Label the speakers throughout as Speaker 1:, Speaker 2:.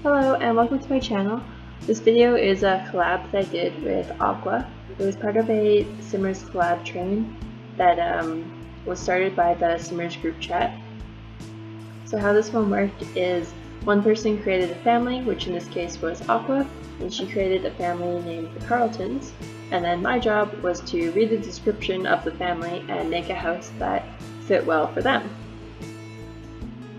Speaker 1: Hello and welcome to my channel. This video is a collab that I did with Aqua. It was part of a Simmers collab train that was started by the Simmers group chat. So how this one worked is one person created a family, which in this case was Aqua, and she created a family named the Carltons, and then my job was to read the description of the family and make a house that fit well for them.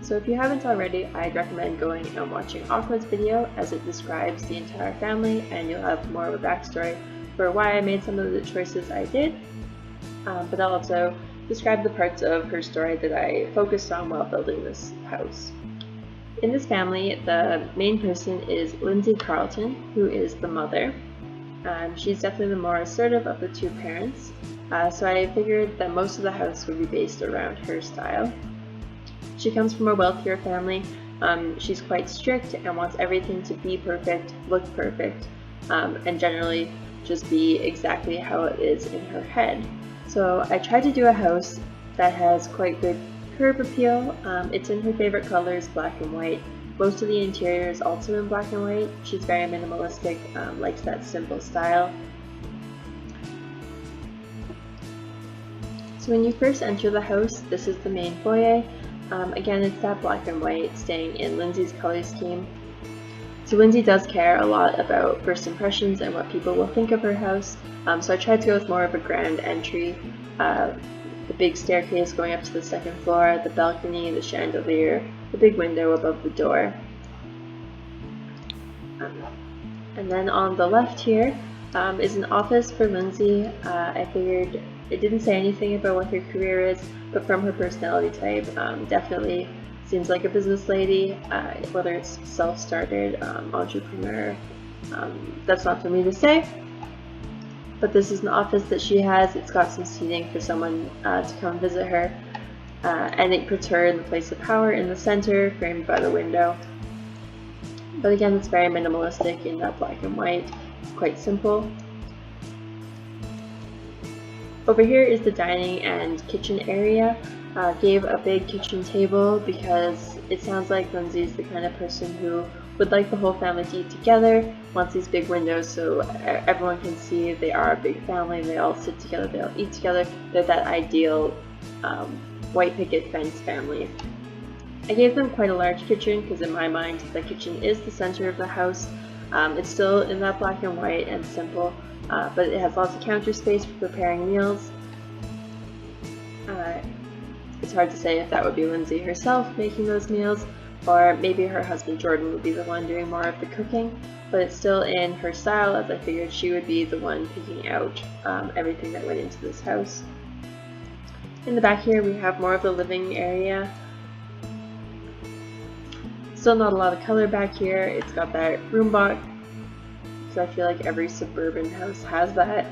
Speaker 1: So if you haven't already, I'd recommend going and watching Aqua's video as it describes the entire family and you'll have more of a backstory for why I made some of the choices I did, but I'll also describe the parts of her story that I focused on while building this house. In this family, the main person is Lindsay Carlton, who is the mother. She's definitely the more assertive of the two parents, so I figured that most of the house would be based around her style. She comes from a wealthier family. She's quite strict and wants everything to be perfect, look perfect, and generally just be exactly how it is in her head. So I tried to do a house that has quite good curb appeal. It's in her favorite colors, black and white. Most of the interior is also in black and white. She's very minimalistic, likes that simple style. So when you first enter the house, this is the main foyer. Again, it's that black and white, staying in Lindsay's color scheme. So Lindsay does care a lot about first impressions and what people will think of her house, so I tried to go with more of a grand entry. The big staircase going up to the second floor, the balcony, the chandelier, the big window above the door. And then on the left here is an office for Lindsay. I figured it didn't say anything about what her career is, but from her personality type, definitely seems like a business lady, whether it's self-started, entrepreneur, that's not for me to say. But this is an office that she has. It's got some seating for someone to come visit her, and it puts her in the place of power in the center, framed by the window. But again, it's very minimalistic in that black and white, quite simple. Over here is the dining and kitchen area. Gave a big kitchen table because it sounds like Lindsay's the kind of person who would like the whole family to eat together, wants these big windows so everyone can see they are a big family, they all sit together, they all eat together. They're that ideal white picket fence family. I gave them quite a large kitchen because in my mind the kitchen is the center of the house. It's still in that black and white and simple, but it has lots of counter space for preparing meals. It's hard to say if that would be Lindsay herself making those meals, or maybe her husband Jordan would be the one doing more of the cooking, but it's still in her style, as I figured she would be the one picking out everything that went into this house. In the back here we have more of the living area. Still not a lot of color back here. It's got that room box, because I feel like every suburban house has that.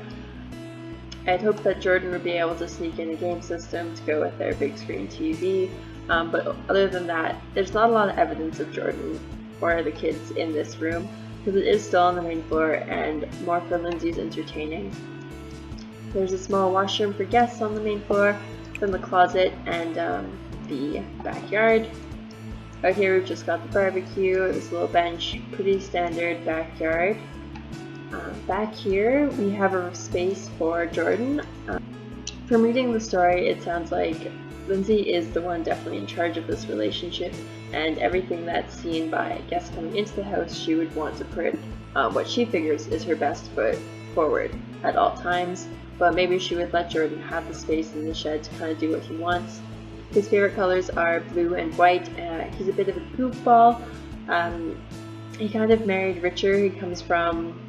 Speaker 1: I'd hoped that Jordan would be able to sneak in a game system to go with their big screen TV, but other than that, there's not a lot of evidence of Jordan or the kids in this room, because it is still on the main floor and more for Lindsay's entertaining. There's a small washroom for guests on the main floor, then the closet and the backyard. Out here we've just got the barbecue, this little bench, pretty standard backyard. Back here we have a space for Jordan. From reading the story, it sounds like Lindsay is the one definitely in charge of this relationship, and everything that's seen by guests coming into the house, she would want to put what she figures is her best foot forward at all times, but maybe she would let Jordan have the space in the shed to kind of do what he wants. His favorite colors are blue and white. He's a bit of a goofball. He kind of married richer. He comes from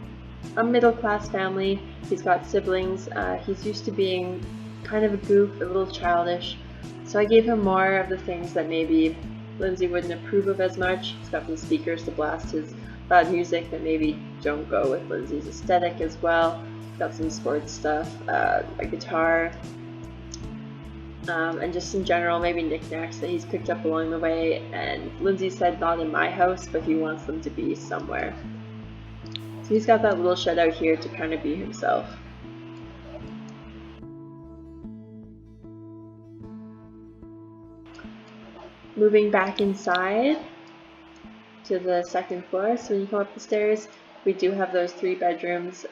Speaker 1: a middle-class family. He's got siblings. He's used to being kind of a goof, a little childish. So I gave him more of the things that maybe Lindsay wouldn't approve of as much. He's got some speakers to blast his loud music that maybe don't go with Lindsay's aesthetic as well. He's got some sports stuff, a guitar, and just in general maybe knickknacks that he's picked up along the way, and Lindsay said not in my house, but he wants them to be somewhere. So he's got that little shed out here to kind of be himself. Moving back inside, to the second floor. So when you come up the stairs, we do have those 3 bedrooms.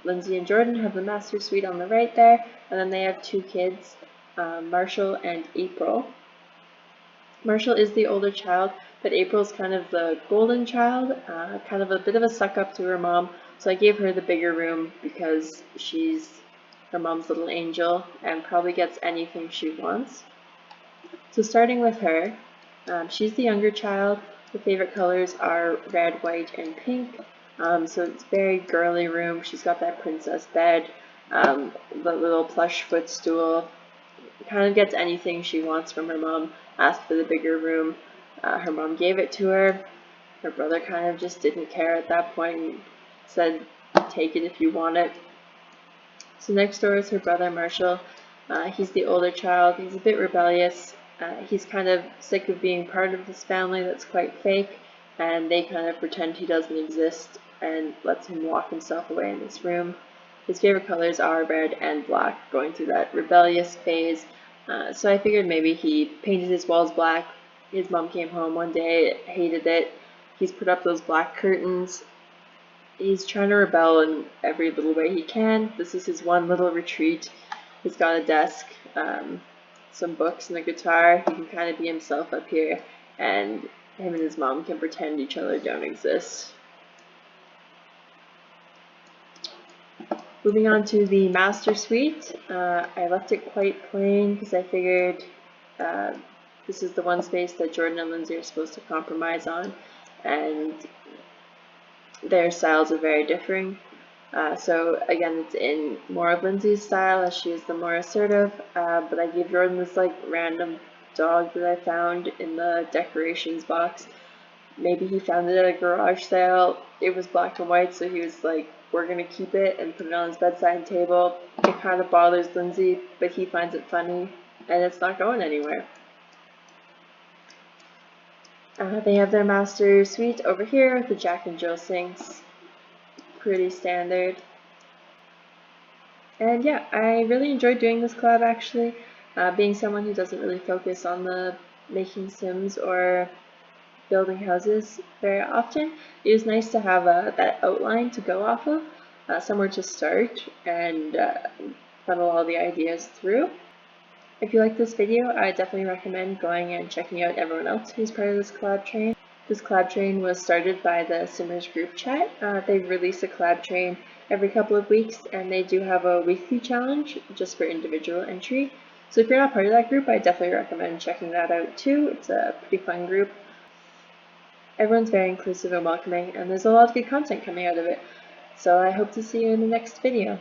Speaker 1: Lindsay and Jordan have the master suite on the right there, and then they have 2 kids, Marshall and April. Marshall is the older child, but April's kind of the golden child, kind of a bit of a suck up to her mom. So I gave her the bigger room because she's her mom's little angel and probably gets anything she wants. So starting with her, she's the younger child. Her favorite colors are red, white, and pink. So it's a very girly room. She's got that princess bed, the little plush footstool. Kind of gets anything she wants from her mom. Asked for the bigger room. Her mom gave it to her. Her brother kind of just didn't care at that point. Said, take it if you want it. So next door is her brother Marshall. He's the older child. He's a bit rebellious. He's kind of sick of being part of this family that's quite fake, and they kind of pretend he doesn't exist and lets him lock himself away in this room. His favorite colors are red and black, going through that rebellious phase. So I figured maybe he painted his walls black. His mom came home one day, hated it. He's put up those black curtains. He's trying to rebel in every little way he can. This is his one little retreat. He's got a desk, some books, and a guitar. He can kind of be himself up here, and him and his mom can pretend each other don't exist. Moving on to the master suite, I left it quite plain because I figured this is the one space that Jordan and Lindsay are supposed to compromise on, and their styles are very differing. So again, it's in more of Lindsay's style as she is the more assertive, but I gave Jordan this like random dog that I found in the decorations box. Maybe he found it at a garage sale. It was black and white, so he was like, we're gonna keep it and put it on his bedside table. It kind of bothers Lindsay, but he finds it funny, and it's not going anywhere. They have their master suite over here with the Jack and Jill sinks. Pretty standard. And yeah, I really enjoyed doing this collab actually. Being someone who doesn't really focus on the making Sims or building houses very often, it was nice to have that outline to go off of, somewhere to start and funnel all the ideas through. If you like this video, I definitely recommend going and checking out everyone else who's part of this collab train. This collab train was started by the Simmers group chat. They release a collab train every couple of weeks, and they do have a weekly challenge just for individual entry. So if you're not part of that group, I definitely recommend checking that out too. It's a pretty fun group. Everyone's very inclusive and welcoming, and there's a lot of good content coming out of it. So I hope to see you in the next video.